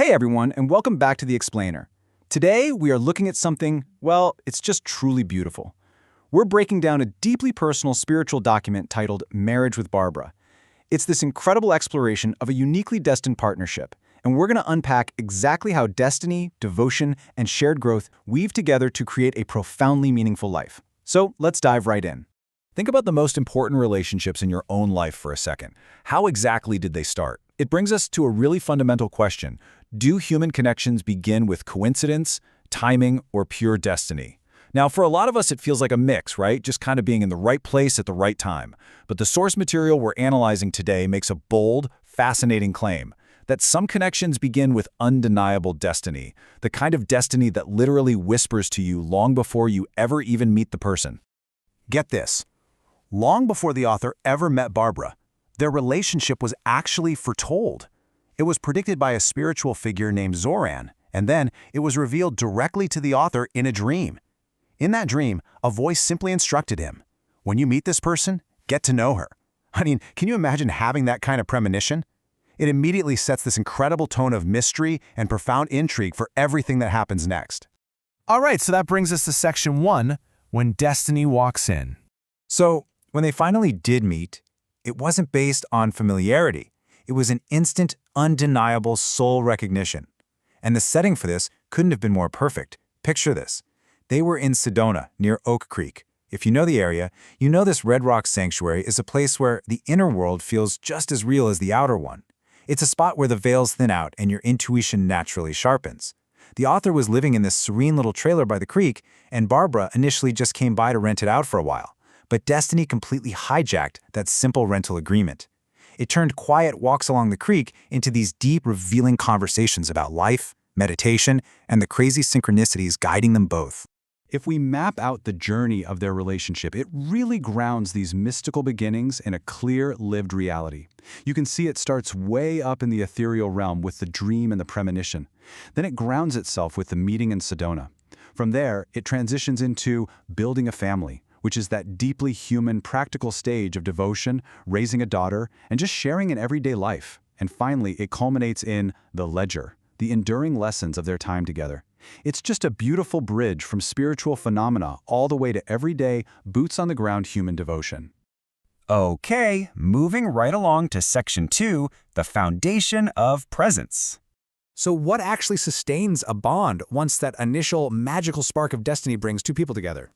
Hey everyone, and welcome back to The Explainer. Today, we are looking at something, well, it's just truly beautiful. We're breaking down a deeply personal spiritual document titled Marriage with Barbara. It's this incredible exploration of a uniquely destined partnership, and we're going to unpack exactly how destiny, devotion, and shared growth weave together to create a profoundly meaningful life. So let's dive right in. Think about the most important relationships in your own life for a second. How exactly did they start? It brings us to a really fundamental question. Do human connections begin with coincidence, timing, or pure destiny? Now, for a lot of us, it feels like a mix, right? Just kind of being in the right place at the right time. But the source material we're analyzing today makes a bold, fascinating claim that some connections begin with undeniable destiny, the kind of destiny that literally whispers to you long before you ever even meet the person. Get this. Long before the author ever met Barbara, their relationship was actually foretold. It was predicted by a spiritual figure named Zoran, and then it was revealed directly to the author in a dream. In that dream, a voice simply instructed him, "When you meet this person, get to know her." I mean, can you imagine having that kind of premonition? It immediately sets this incredible tone of mystery and profound intrigue for everything that happens next. All right, so that brings us to section 1, when destiny walks in. So, when they finally did meet, it wasn't based on familiarity. It was an instant, undeniable soul recognition. And the setting for this couldn't have been more perfect. Picture this. They were in Sedona, near Oak Creek. If you know the area, you know this Red Rock Sanctuary is a place where the inner world feels just as real as the outer one. It's a spot where the veils thin out and your intuition naturally sharpens. The author was living in this serene little trailer by the creek, and Barbara initially just came by to rent it out for a while. But destiny completely hijacked that simple rental agreement. It turned quiet walks along the creek into these deep, revealing conversations about life, meditation, and the crazy synchronicities guiding them both. If we map out the journey of their relationship, it really grounds these mystical beginnings in a clear, lived reality. You can see it starts way up in the ethereal realm with the dream and the premonition. Then it grounds itself with the meeting in Sedona. From there, it transitions into building a family, which is that deeply human, practical stage of devotion, raising a daughter, and just sharing an everyday life. And finally, it culminates in the ledger, the enduring lessons of their time together. It's just a beautiful bridge from spiritual phenomena all the way to everyday, boots-on-the-ground human devotion. Okay, moving right along to section 2, the foundation of presence. So what actually sustains a bond once that initial magical spark of destiny brings two people together?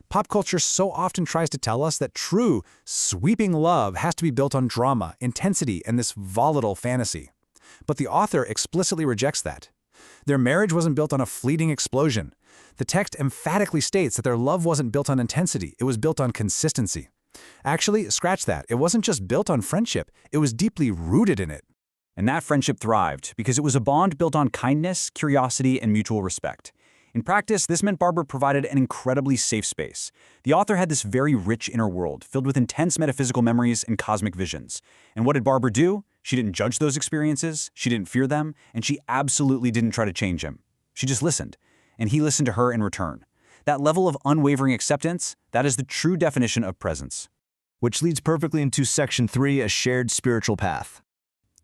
Pop culture so often tries to tell us that true, sweeping love has to be built on drama, intensity, and this volatile fantasy. But the author explicitly rejects that. Their marriage wasn't built on a fleeting explosion. The text emphatically states that their love wasn't built on intensity, it was built on consistency. Actually, scratch that. It wasn't just built on friendship, it was deeply rooted in it. And that friendship thrived because it was a bond built on kindness, curiosity, and mutual respect. In practice, this meant Barbara provided an incredibly safe space. The author had this very rich inner world, filled with intense metaphysical memories and cosmic visions. And what did Barbara do? She didn't judge those experiences, she didn't fear them, and she absolutely didn't try to change him. She just listened, and he listened to her in return. That level of unwavering acceptance, that is the true definition of presence. Which leads perfectly into section 3, a shared spiritual path.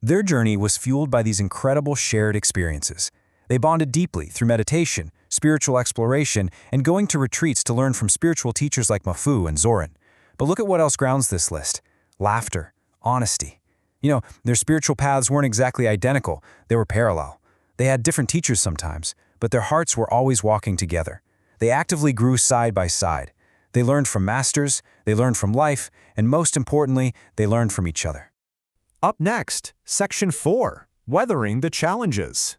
Their journey was fueled by these incredible shared experiences. They bonded deeply through meditation, spiritual exploration, and going to retreats to learn from spiritual teachers like Mafu and Zoran. But look at what else grounds this list. Laughter, honesty. You know, their spiritual paths weren't exactly identical, they were parallel. They had different teachers sometimes, but their hearts were always walking together. They actively grew side by side. They learned from masters, they learned from life, and most importantly, they learned from each other. Up next, section 4, weathering the challenges.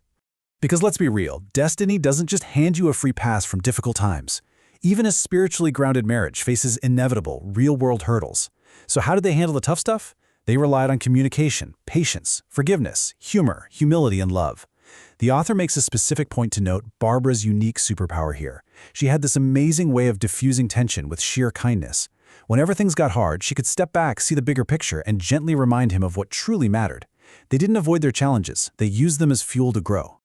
Because let's be real, destiny doesn't just hand you a free pass from difficult times. Even a spiritually grounded marriage faces inevitable, real-world hurdles. So how did they handle the tough stuff? They relied on communication, patience, forgiveness, humor, humility, and love. The author makes a specific point to note Barbara's unique superpower here. She had this amazing way of diffusing tension with sheer kindness. Whenever things got hard, she could step back, see the bigger picture, and gently remind him of what truly mattered. They didn't avoid their challenges, they used them as fuel to grow.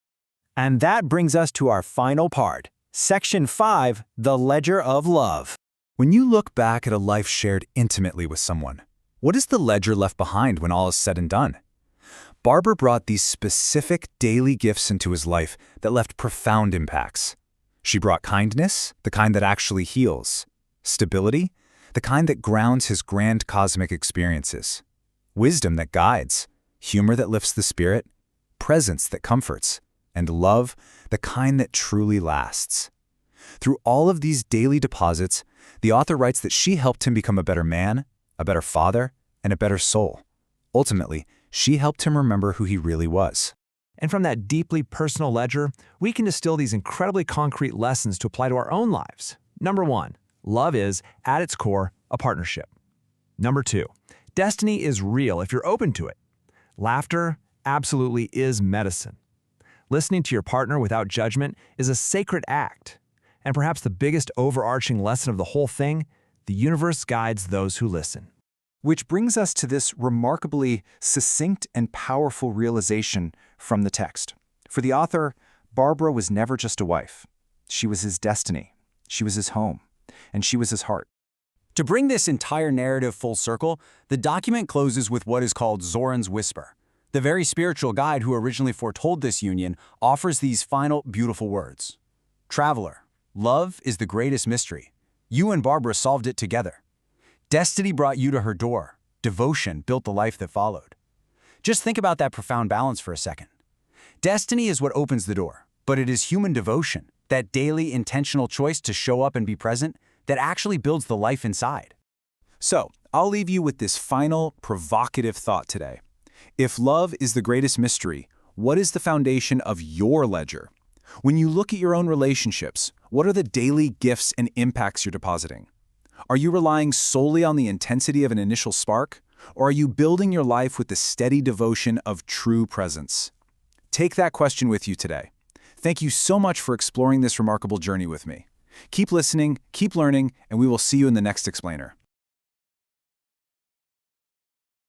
And that brings us to our final part, section 5, the ledger of love. When you look back at a life shared intimately with someone, what is the ledger left behind when all is said and done? Barbara brought these specific daily gifts into his life that left profound impacts. She brought kindness, the kind that actually heals; stability, the kind that grounds his grand cosmic experiences; wisdom that guides; humor that lifts the spirit; presence that comforts; and love, the kind that truly lasts. Through all of these daily deposits, the author writes that she helped him become a better man, a better father, and a better soul. Ultimately, she helped him remember who he really was. And from that deeply personal ledger, we can distill these incredibly concrete lessons to apply to our own lives. Number 1, love is, at its core, a partnership. Number 2, destiny is real if you're open to it. Laughter absolutely is medicine. Listening to your partner without judgment is a sacred act. And perhaps the biggest overarching lesson of the whole thing, the universe guides those who listen. Which brings us to this remarkably succinct and powerful realization from the text. For the author, Barbara was never just a wife. She was his destiny, she was his home, and she was his heart. To bring this entire narrative full circle, the document closes with what is called Zoran's Whisper. The very spiritual guide who originally foretold this union offers these final beautiful words. Traveler, love is the greatest mystery. You and Barbara solved it together. Destiny brought you to her door. Devotion built the life that followed. Just think about that profound balance for a second. Destiny is what opens the door, but it is human devotion, that daily intentional choice to show up and be present, that actually builds the life inside. So, I'll leave you with this final, provocative thought today. If love is the greatest mystery, what is the foundation of your ledger? When you look at your own relationships, what are the daily gifts and impacts you're depositing? Are you relying solely on the intensity of an initial spark, or are you building your life with the steady devotion of true presence? Take that question with you today. Thank you so much for exploring this remarkable journey with me. Keep listening, keep learning, and we will see you in the next explainer.